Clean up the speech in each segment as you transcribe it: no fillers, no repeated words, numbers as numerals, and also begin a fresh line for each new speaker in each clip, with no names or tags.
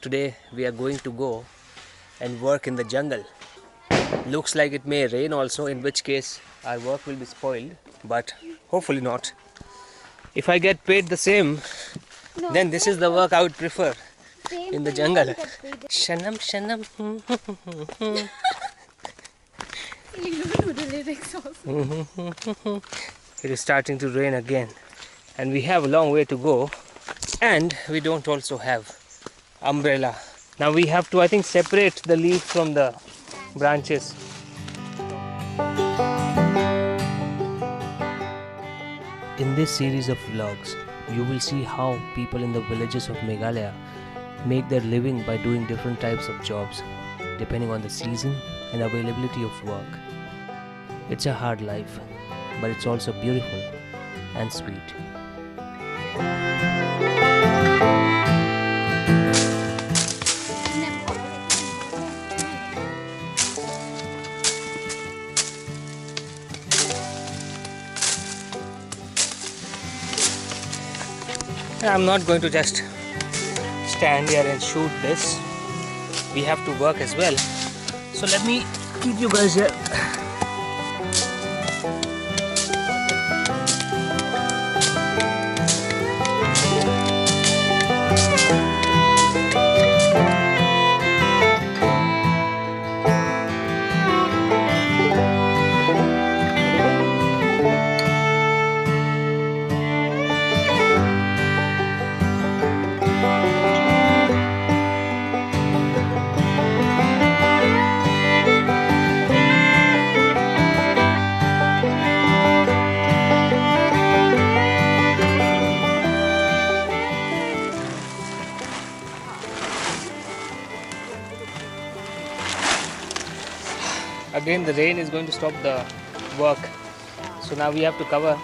today we are going to go and work in the jungle. Looks like it may rain also, in which case our work will be spoiled, but hopefully not. If I get paid the same, then this is the work I would prefer in the jungle. Shanam Shanam.
You don't know the lyrics also.
It is starting to rain again, and we have a long way to go, and we don't also have umbrella. Now we have to, I think, separate the leaf from the branches. In this series of vlogs, you will see how people in the villages of Meghalaya make their living by doing different types of jobs depending on the season and availability of work. It's a hard life, but it's also beautiful and sweet. I'm not going to just stand here and shoot this. We have to work as well. So let me keep you guys here. Again, the rain is going to stop the work, so now we have to cover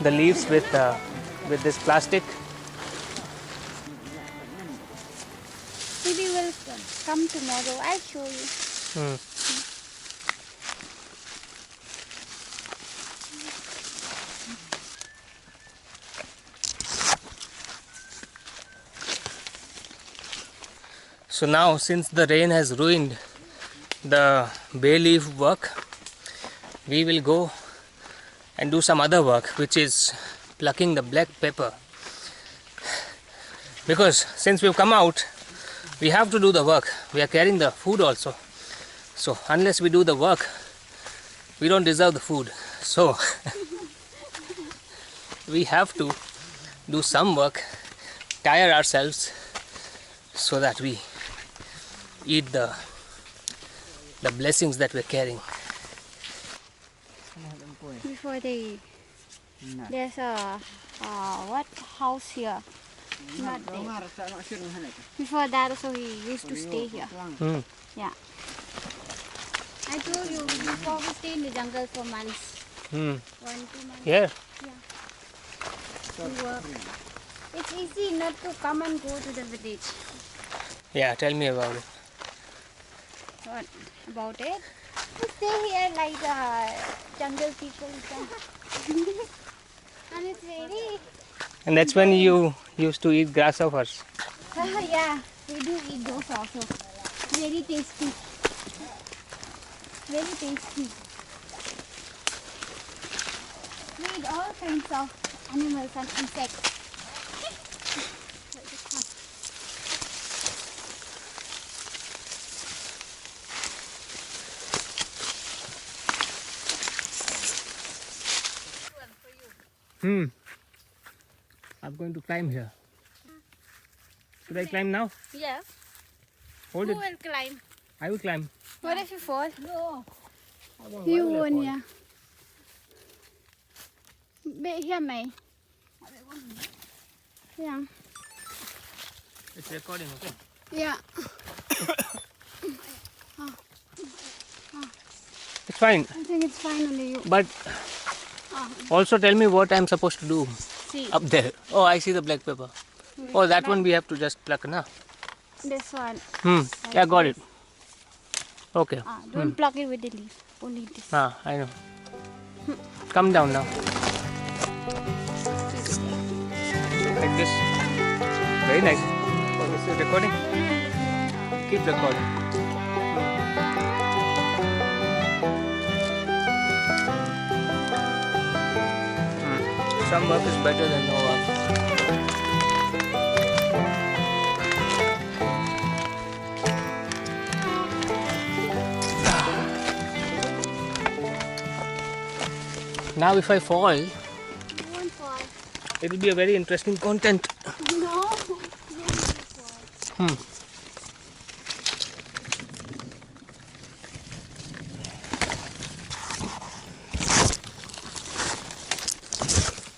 the leaves with this plastic.
Maybe we'll come tomorrow. I'll show you.
So now, since the rain has ruined the bay leaf work, we will go and do some other work, which is plucking the black pepper. Because since we've come out, we have to do the work. We are carrying the food also. So unless we do the work, we don't deserve the food. So we have to do some work, tire ourselves, so that we eat the blessings that we're carrying.
Before they, there's a what house here? Not there. Before that, also he used to stay here. Yeah. I told you before we stay in the jungle for months. 1-2 months.
Yeah.
To work. It's easy not to come and go to the village.
Yeah, tell me about it.
What about it? We stay here like jungle people. And it's very...
And that's when you used to eat grasshoppers.
Yeah, we do eat those also. Very tasty. Very tasty. We eat all kinds of animals and insects.
I'm going to climb here. Should I climb now?
Yeah.
Hold
Who
it.
will climb?
I will climb.
What if you fall?
No.
You won't, yeah. Be here, May. Yeah.
It's recording, okay?
Yeah.
It's fine.
I think it's fine only you.
But also tell me what I'm supposed to do
See.
up there. Oh, I see the black pepper. Oh, that one we have to just pluck, na?
This one.
Yeah, got it. Okay.
Don't pluck it with the leaf. Only this.
I know. Come down now. Like this. Very nice. recording? Keep recording. Some work is better than no work. Now if I fall,
You won't fall.
it will be a very interesting content.
No. You won't fall.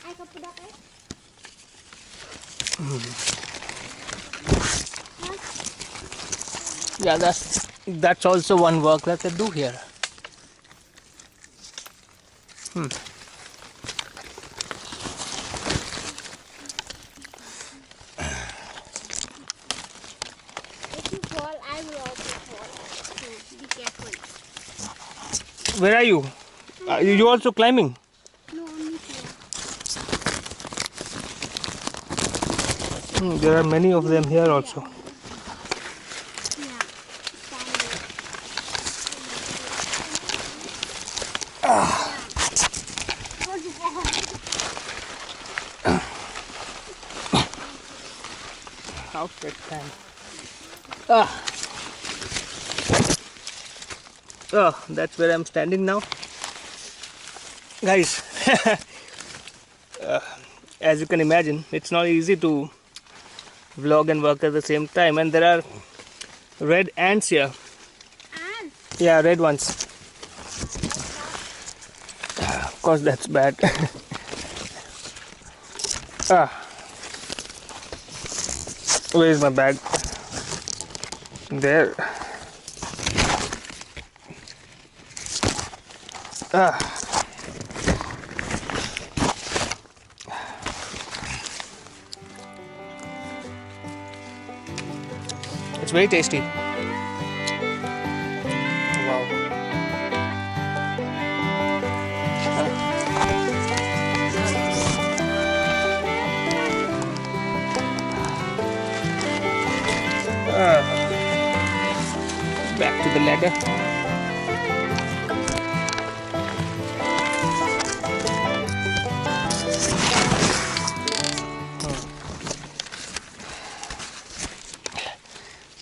I can put up it.
Yeah, that's also one work that I do here.
If you fall, I will also fall. So be careful.
Where are you? You also climbing?
No, only here.
There are many of them here also.
Yeah. Don't you fall.
Outfit time. Oh, that's where I'm standing now. Guys, as you can imagine, it's not easy to vlog and work at the same time, and there are red ants here.
Ants?
Yeah, red ones. Of course, that's bad. Where is my bag? There. It's very tasty. Wow. Back to the ladder.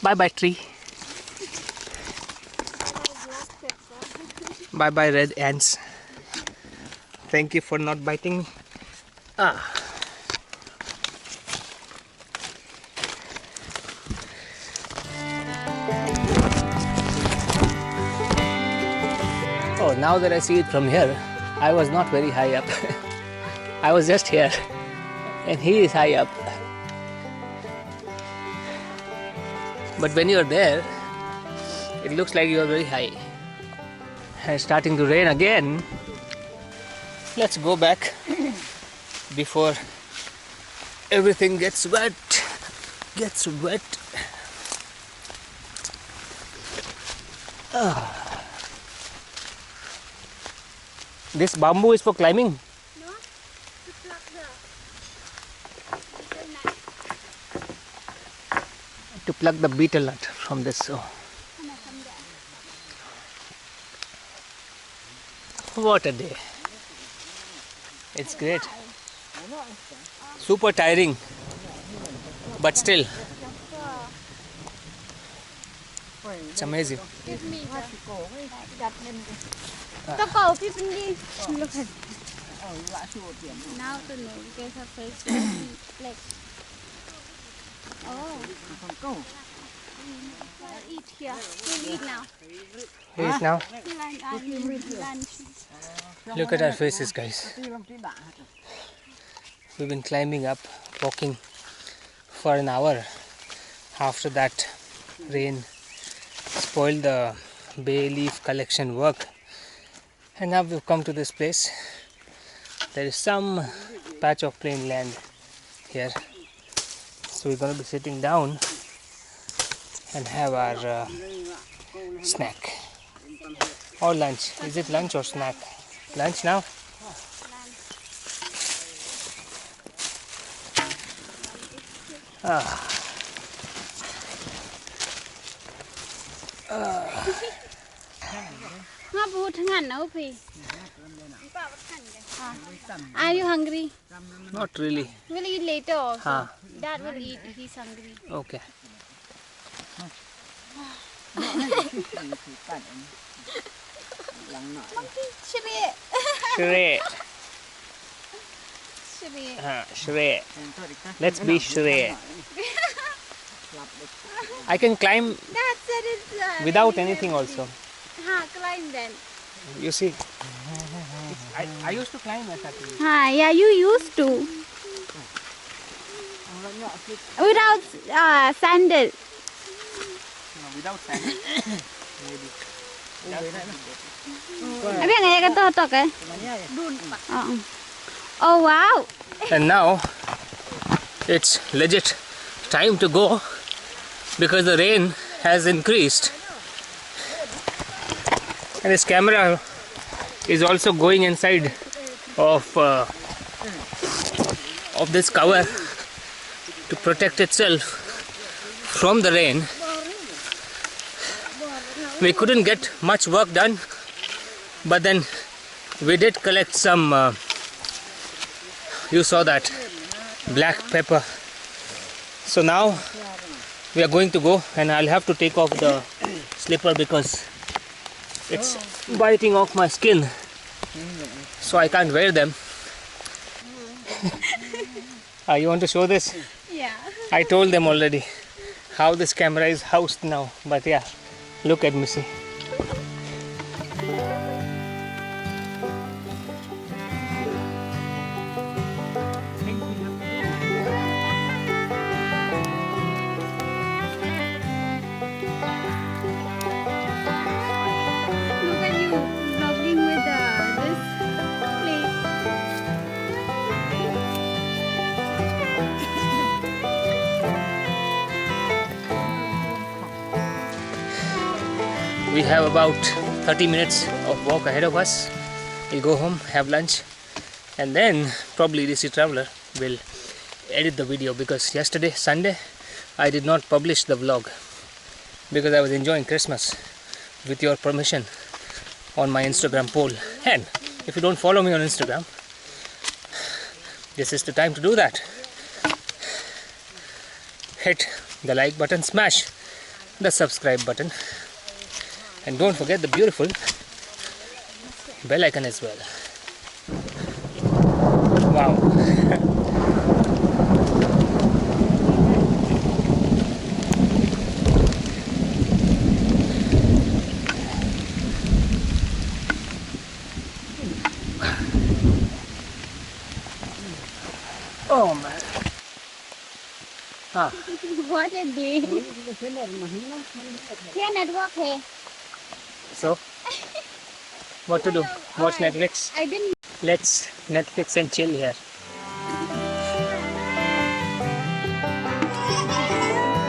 Bye bye tree. Bye bye red ants. Thank you for not biting me. Oh, now that I see it from here, I was not very high up. I was just here, and he is high up. But when you're there, it looks like you're very high. And it's starting to rain again. Let's go back before everything gets wet. This bamboo is for climbing.
No? To pluck the betel nut.
To pluck the betel nut from this. Oh.
Come on, come there.
What a day. It's great. Super tiring. But still, it's amazing.
Give me the go, people need. Look at now to know because her face like oh. I'll eat here. We'll eat now.
Eat now.
Lunch.
Look at our faces, guys. We've been climbing up, walking for an hour. After that, rain spoiled the bay leaf collection work. And now we've come to this place. There is some patch of plain land here. So we're going to be sitting down and have our snack or lunch. Is it lunch or snack? Lunch now?
Are you hungry?
Not really.
We'll eat later also. Dad will eat. He's hungry.
Okay.
Shri.
Shre.
Shri.
Shre. Let's be Shre. I can climb
Dad said it's
without anything also.
Climb then.
You see, I used to climb at that place.
Yeah, you used to. Without sandal.
No, without sandals. Maybe.
Oh wow.
And now it's legit time to go because the rain has increased. And this camera is also going inside of this cover to protect itself from the rain. We couldn't get much work done, but then we did collect some, you saw that, black pepper. So now we are going to go, and I'll have to take off the slipper because it's biting off my skin, so I can't wear them. You want to show this?
Yeah.
I told them already how this camera is housed now, but yeah, look at Missy.
Look at you vlogging with this plate.
We have about 30 minutes of walk ahead of us. We'll go home, have lunch, and then probably DC Traveler will edit the video because yesterday, Sunday, I did not publish the vlog because I was enjoying Christmas with your permission on my Instagram poll. And if you don't follow me on Instagram, this is the time to do that. Hit the like button, smash the subscribe button, and don't forget the beautiful bell icon as well. Wow. Oh man.
What a day. क्या network है?
So, what to do? Watch Netflix?
I didn't.
Let's Netflix and chill here.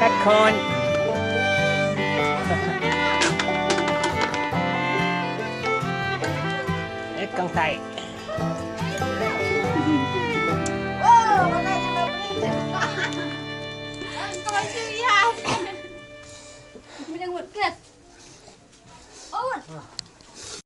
Popcorn. Ek kang Thai.
Mình đang một kiệt.